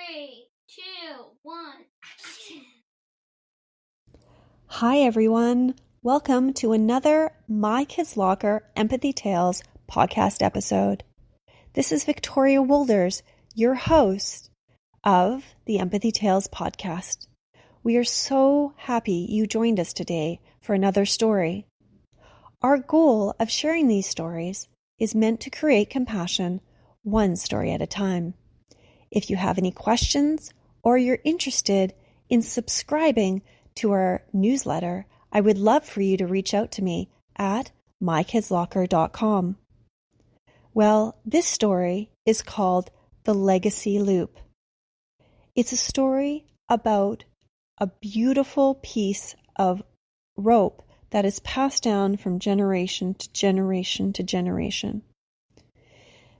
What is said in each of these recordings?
3, 2, 1. Hi, everyone. Welcome to another My Kids Locker Empathy Tales podcast episode. This is Victoria Wolders, your host of the Empathy Tales podcast. We are so happy you joined us today for another story. Our goal of sharing these stories is meant to create compassion one story at a time. If you have any questions or you're interested in subscribing to our newsletter, I would love for you to reach out to me at mykidslocker.com. Well, this story is called The Legacy Loop. It's a story about a beautiful piece of rope that is passed down from generation to generation to generation.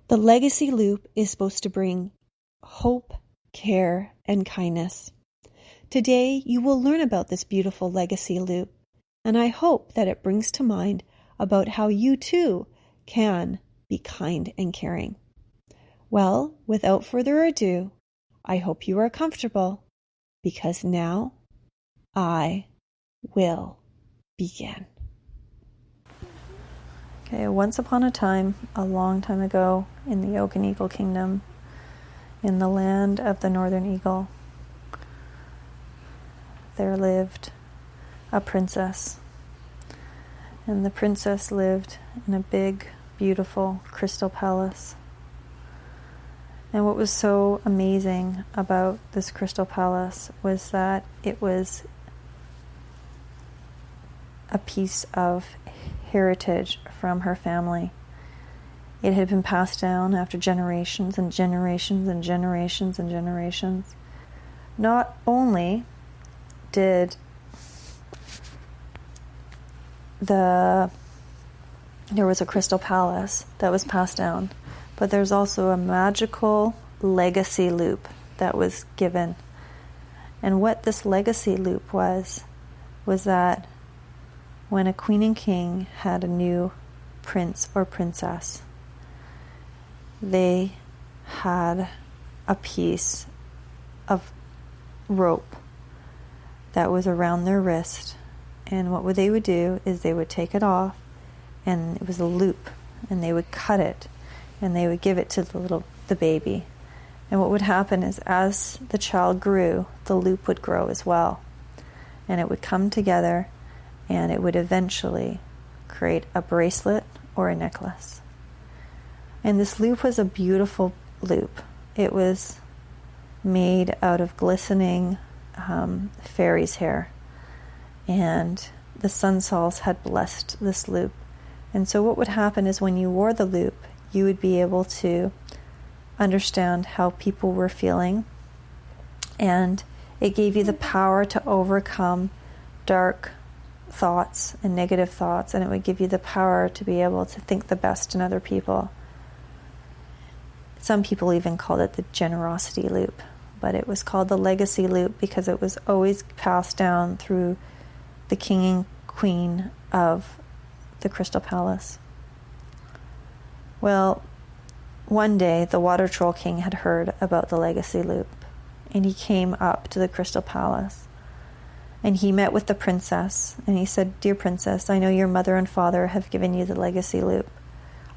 The legacy loop is supposed to bring hope, care, and kindness. Today, you will learn about this beautiful legacy loop, and I hope that it brings to mind about how you too can be kind and caring. Well, without further ado, I hope you are comfortable, because now I will begin. Okay, once upon a time, a long time ago, in the Okanagan Kingdom, in the land of the Northern Eagle, there lived a princess. And the princess lived in a big, beautiful crystal palace. And what was so amazing about this crystal palace was that it was a piece of heritage from her family. It had been passed down after generations and generations and generations and generations. Not only did there was a crystal palace that was passed down, but there's also a magical legacy loop that was given. And what this legacy loop was that when a queen and king had a new prince or princess, they had a piece of rope that was around their wrist, and what they would do is they would take it off, and it was a loop, and they would cut it, and they would give it to the baby. And what would happen is, as the child grew, the loop would grow as well, and it would come together, and it would eventually create a bracelet or a necklace. And this loop was a beautiful loop. It was made out of glistening fairy's hair, and the Sunsals had blessed this loop. And so what would happen is, when you wore the loop, you would be able to understand how people were feeling, and it gave you the power to overcome dark thoughts and negative thoughts, and it would give you the power to be able to think the best in other people. Some people even called it the generosity loop, but it was called the legacy loop because it was always passed down through the king and queen of the Crystal Palace. Well, one day the Water Troll King had heard about the legacy loop, and he came up to the Crystal Palace, and he met with the princess, and he said, "Dear princess, I know your mother and father have given you the legacy loop.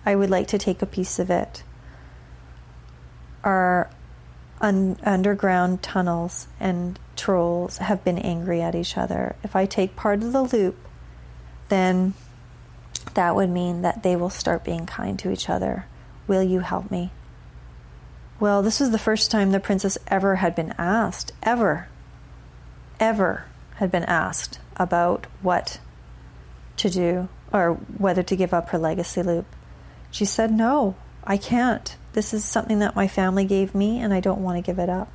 I would like to take a piece of it. Our underground tunnels and trolls have been angry at each other. If I take part of the loop, then that would mean that they will start being kind to each other. Will you help me?" Well, this was the first time the princess ever had been asked, ever had been asked about what to do or whether to give up her legacy loop. She said, "No, I can't. This is something that my family gave me, and I don't want to give it up."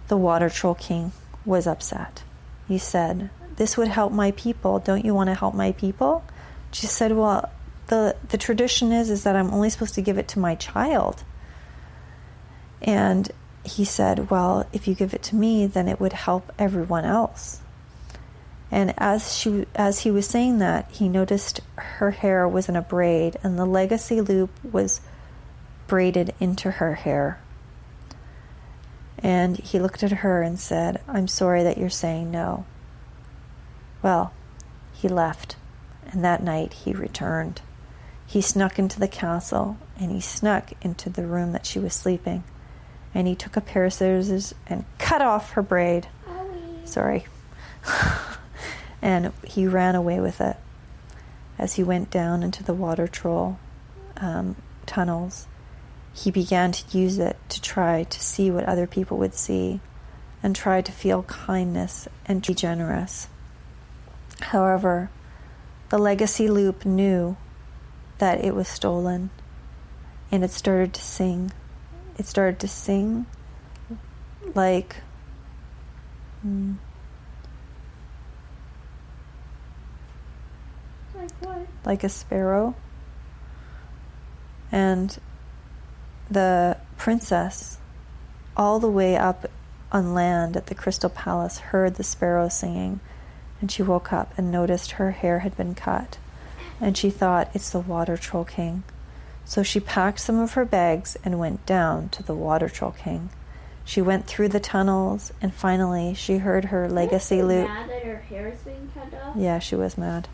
The Water Troll King was upset. He said, "This would help my people. Don't you want to help my people?" She said, "Well, the tradition is that I'm only supposed to give it to my child." And he said, "Well, if you give it to me, then it would help everyone else." And as he was saying that, he noticed her hair was in a braid, and the legacy loop was braided into her hair. And he looked at her and said, "I'm sorry that you're saying no." Well, he left, and that night he returned. He snuck into the castle, and he snuck into the room that she was sleeping, and he took a pair of scissors and cut off her braid. Sorry. And he ran away with it. As he went down into the water troll tunnels, he began to use it to try to see what other people would see and try to feel kindness and be generous. However, the legacy loop knew that it was stolen, and it started to sing. It started to sing like Like what? like a sparrow. And the princess, all the way up on land at the Crystal Palace, heard the sparrow singing, and she woke up and noticed her hair had been cut, and she thought, it's the Water Troll King. So she packed some of her bags and went down to the Water Troll King. She went through the tunnels, and finally she heard her legacy loop. Mad that her hair is being cut off? Yeah, she was mad.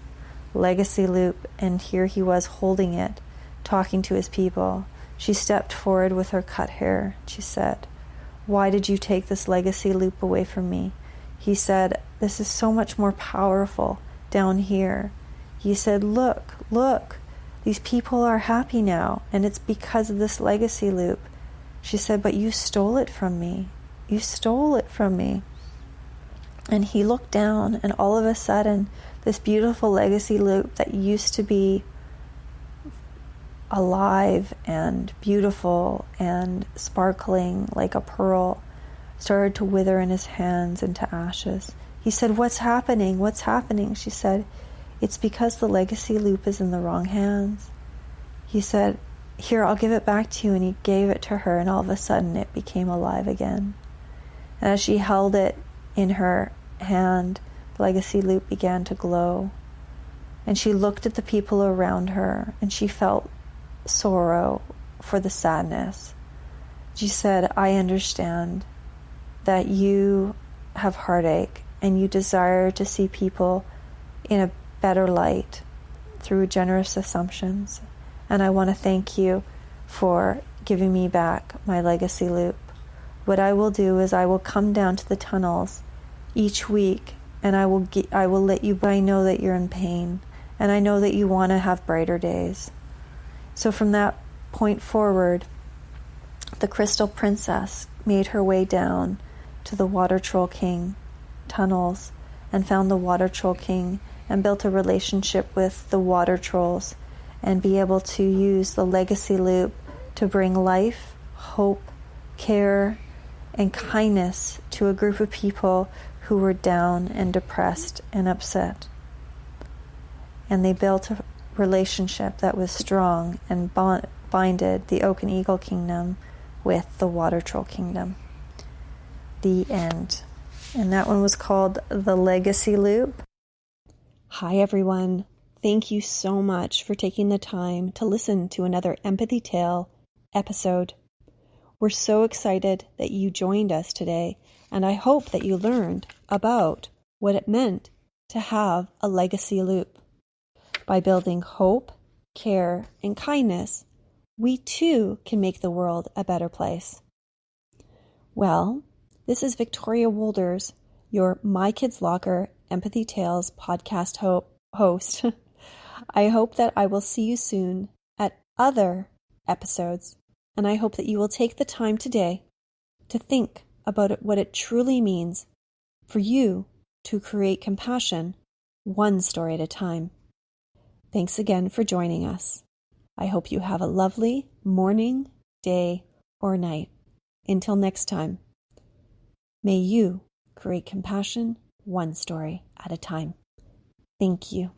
Legacy loop, and here he was holding it, talking to his people. She stepped forward with her cut hair. She said, "Why did you take this legacy loop away from me?" He said, "This is so much more powerful down here." He said, look, these people are happy now, and it's because of this legacy loop." She said, "But you stole it from me. You stole it from me." And he looked down, and all of a sudden, this beautiful legacy loop that used to be alive and beautiful and sparkling like a pearl started to wither in his hands into ashes. He said, "What's happening? What's happening?" She said, "It's because the legacy loop is in the wrong hands." He said, "Here, I'll give it back to you." And he gave it to her, and all of a sudden it became alive again. And as she held it in her hand, the legacy loop began to glow. And she looked at the people around her, and she felt sorrow for the sadness. She said, "I understand that you have heartache, and you desire to see people in a better light through generous assumptions. And I want to thank you for giving me back my legacy loop. What I will do is I will come down to the tunnels each week, and I will let you, but I know that you're in pain, and I know that you want to have brighter days." So from that point forward, the Crystal Princess made her way down to the Water Troll King tunnels and found the Water Troll King and built a relationship with the water trolls and be able to use the legacy loop to bring life, hope, care, and kindness to a group of people who were down and depressed and upset. And they built a relationship that was strong and binded the Oak and Eagle Kingdom with the Water Troll Kingdom. The end. And that one was called The Legacy Loop. Hi, everyone. Thank you so much for taking the time to listen to another Empathy Tale episode. We're so excited that you joined us today, and I hope that you learned about what it meant to have a legacy loop. By building hope, care, and kindness, we too can make the world a better place. Well, this is Victoria Wolders, your My Kids Locker Empathy Tales podcast host. I hope that I will see you soon at other episodes, and I hope that you will take the time today to think about what it truly means for you to create compassion one story at a time. Thanks again for joining us. I hope you have a lovely morning, day, or night. Until next time, may you create compassion one story at a time. Thank you.